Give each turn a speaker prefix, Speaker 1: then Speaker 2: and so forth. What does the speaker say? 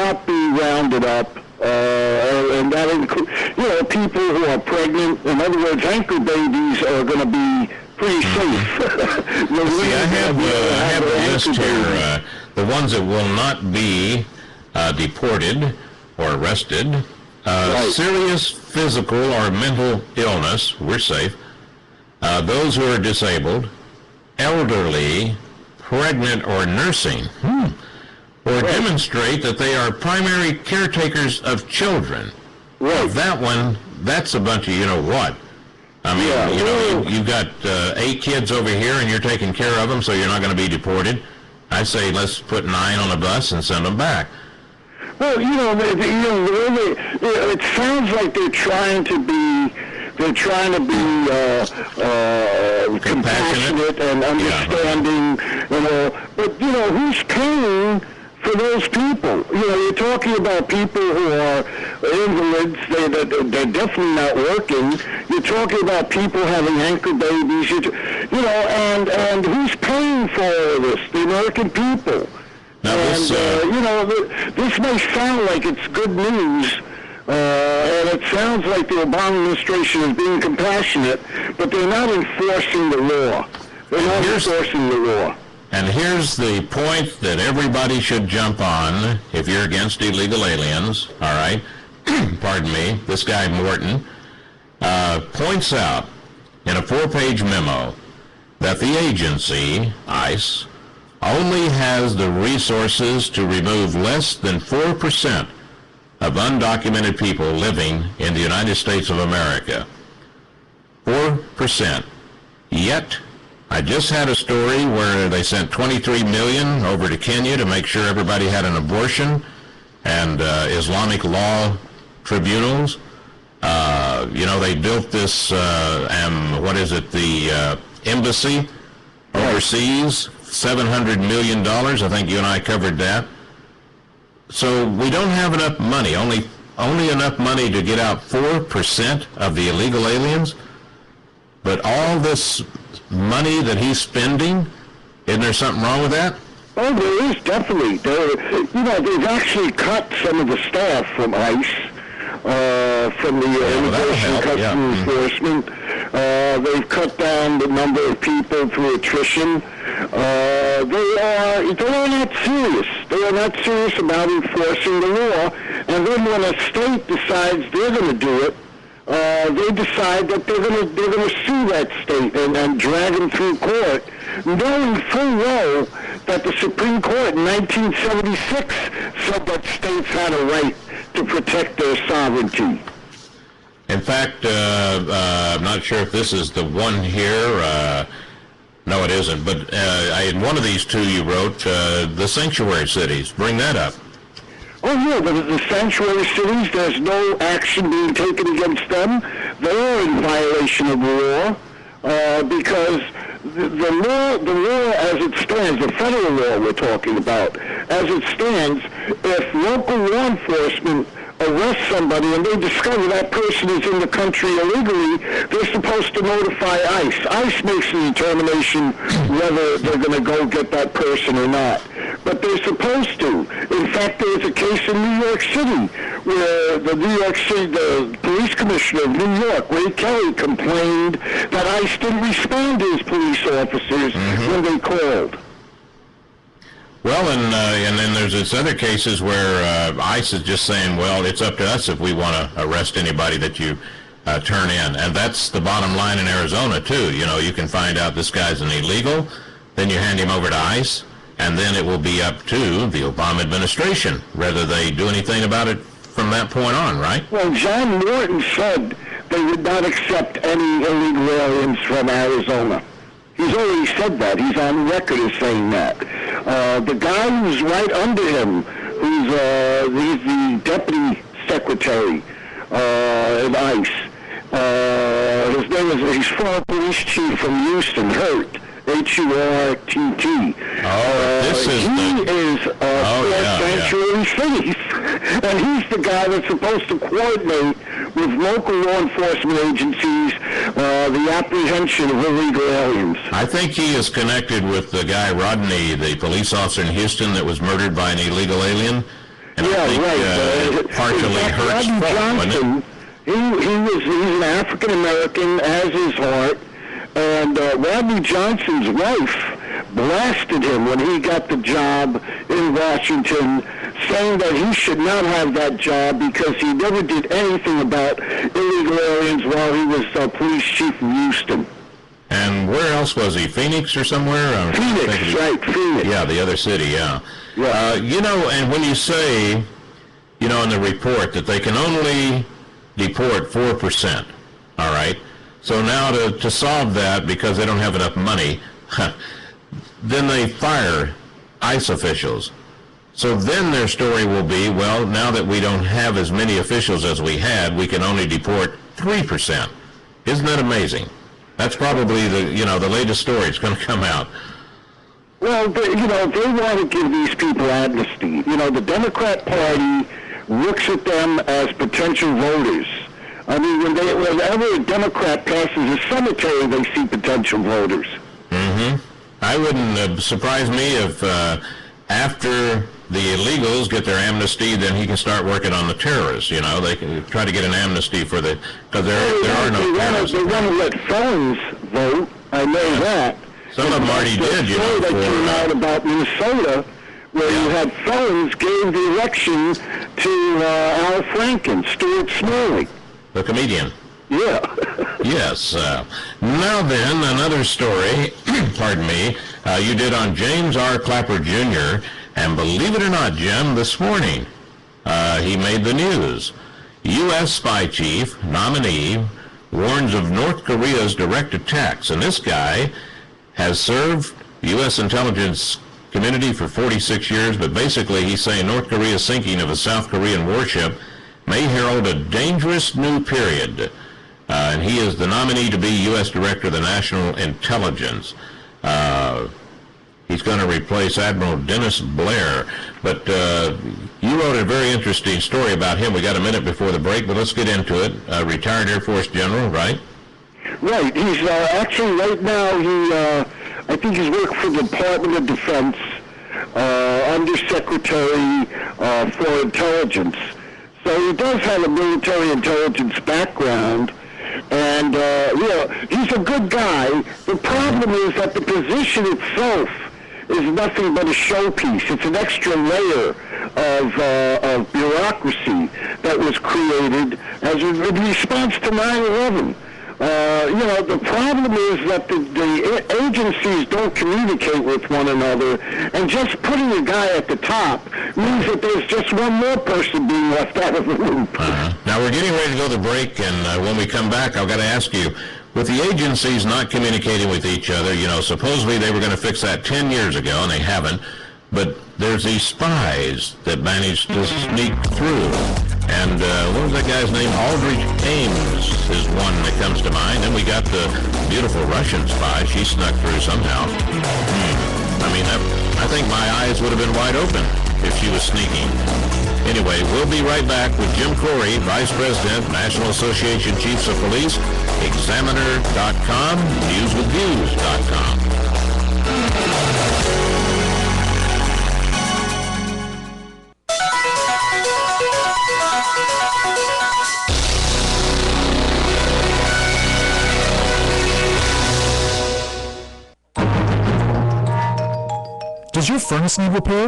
Speaker 1: not be rounded up, and that includes, people who are pregnant. In other words, anchor babies are going to be pretty safe.
Speaker 2: See, I have a list here. The ones that will not be deported or arrested. Serious physical or mental illness, we're safe. Those who are disabled, elderly, pregnant, or nursing, or demonstrate that they are primary caretakers of children. Well, that one, that's a bunch of you-know-what. I mean, you've got 8 kids over here, and you're taking care of them, so you're not going to be deported. I say let's put 9 on a bus and send them back.
Speaker 1: Well, it sounds like they're trying to be compassionate and understanding, but who's paying for those people? You're talking about people who are invalids. They're definitely not working. You're talking about people having anchor babies. And who's paying for all of this? The American people.
Speaker 2: Now
Speaker 1: this may sound like it's good news, and it sounds like the Obama administration is being compassionate, but they're not enforcing the law. They're not enforcing the law.
Speaker 2: And here's the point that everybody should jump on if you're against illegal aliens, all right? Pardon me. This guy, Morton, points out in a 4-page memo that the agency, ICE, only has the resources to remove less than 4% of undocumented people living in the United States of America. 4%. Yet, I just had a story where they sent $23 million over to Kenya to make sure everybody had an abortion, and Islamic law tribunals. They built this, the embassy overseas, $700 million. I think you and I covered that. So we don't have enough money, only enough money to get out 4% of the illegal aliens. But all this money that he's spending, isn't there something wrong with that?
Speaker 1: Oh, there is definitely. They've actually cut some of the staff from ICE, from the Immigration and Customs Enforcement. They've cut down the number of people through attrition. They are not serious. They are not serious about enforcing the law. And then when a state decides they're going to do it, they decide that they're going to sue that state and drag them through court, knowing full well that the Supreme Court in 1976 said that states had a right to protect their sovereignty.
Speaker 2: In fact, I'm not sure if this is the one here. No, it isn't. But in one of these two you wrote, the sanctuary cities. Bring that up.
Speaker 1: Oh, yeah, the sanctuary cities, there's no action being taken against them. They are in violation of the law because the law as it stands, the federal law we're talking about, as it stands, if local law enforcement arrest somebody and they discover that person is in the country illegally, they're supposed to notify ICE. ICE makes the determination whether they're going to go get that person or not. But they're supposed to. In fact, there was a case in New York City where the police commissioner of New York, Ray Kelly, complained that ICE didn't respond to his police officers when they called.
Speaker 2: Well, and then there's this other cases where ICE is just saying, well, it's up to us if we want to arrest anybody that you turn in. And that's the bottom line in Arizona, too. You can find out this guy's an illegal, then you hand him over to ICE, and then it will be up to the Obama administration whether they do anything about it from that point on, right?
Speaker 1: Well, John Morton said they would not accept any illegal aliens from Arizona. He's already said that. He's on record as saying that. The guy who's right under him, he's the deputy secretary at ICE. His name is, he's former police chief from Houston, Hurt. H-U-R-T-T. He is sanctuary cities, and he's the guy that's supposed to coordinate with local law enforcement agencies the apprehension of illegal aliens.
Speaker 2: I think he is connected with the guy Rodney, the police officer in Houston that was murdered by an illegal alien. And
Speaker 1: Yeah,
Speaker 2: I think,
Speaker 1: right.
Speaker 2: partially hurts
Speaker 1: Rodney
Speaker 2: fault, wasn't it?
Speaker 1: Johnson, he's an African American, as is Hart, and Rodney Johnson's wife blasted him when he got the job in Washington, saying that he should not have that job because he never did anything about illegal aliens while he was police chief of Houston.
Speaker 2: And where else was he? Phoenix or somewhere?
Speaker 1: Phoenix, right, Phoenix.
Speaker 2: Yeah, the other city, yeah.
Speaker 1: Yeah.
Speaker 2: And when you say, in the report that they can only deport 4%, all right? So now to solve that, because they don't have enough money, then they fire ICE officials. So then their story will be, well, now that we don't have as many officials as we had, we can only deport 3%. Isn't that amazing? That's probably the latest story. It's going to come out.
Speaker 1: Well, they want to give these people amnesty. The Democrat Party looks at them as potential voters. I mean, whenever a Democrat passes a cemetery, they see potential voters.
Speaker 2: Mm-hmm. I wouldn't surprise me if after the illegals get their amnesty, then he can start working on the terrorists. They can try to get an amnesty because there are no terrorists.
Speaker 1: They want to let felons vote. I know that.
Speaker 2: Some of them already did.
Speaker 1: That came out about Minnesota, where you had felons gave the election to Al Franken, Stuart Smalley,
Speaker 2: the comedian.
Speaker 1: Yeah.
Speaker 2: Yes. Now then, another story, pardon me, you did on James R. Clapper Jr., and believe it or not, Jim, this morning, he made the news. U.S. spy chief, nominee, warns of North Korea's direct attacks, and this guy has served U.S. intelligence community for 46 years, but basically he's saying North Korea's sinking of a South Korean warship may herald a dangerous new period. And he is the nominee to be U.S. Director of the National Intelligence. He's going to replace Admiral Dennis Blair. But you wrote a very interesting story about him. We got a minute before the break, but let's get into it. Retired Air Force general, right?
Speaker 1: Right. He's actually right now. I think he's working for the Department of Defense, Undersecretary for Intelligence. So he does have a military intelligence background, and he's a good guy. The problem is that the position itself is nothing but a showpiece. It's an extra layer of bureaucracy that was created as in response to 9/11. The problem is that the agencies don't communicate with one another, and just putting a guy at the top means that there's just one more person being left out of the loop.
Speaker 2: Now, we're getting ready to go to break, and when we come back, I've got to ask you, with the agencies not communicating with each other, supposedly they were going to fix that 10 years ago, and they haven't, but there's these spies that managed to sneak through. And what was that guy's name? Aldrich Ames is one that comes to mind. And we got the beautiful Russian spy. She snuck through somehow. I think my eyes would have been wide open if she was sneaking. Anyway, we'll be right back with Jim Kouri, Vice President, National Association Chiefs of Police, Examiner.com, NewsWithViews.com.
Speaker 3: Does your furnace need repair?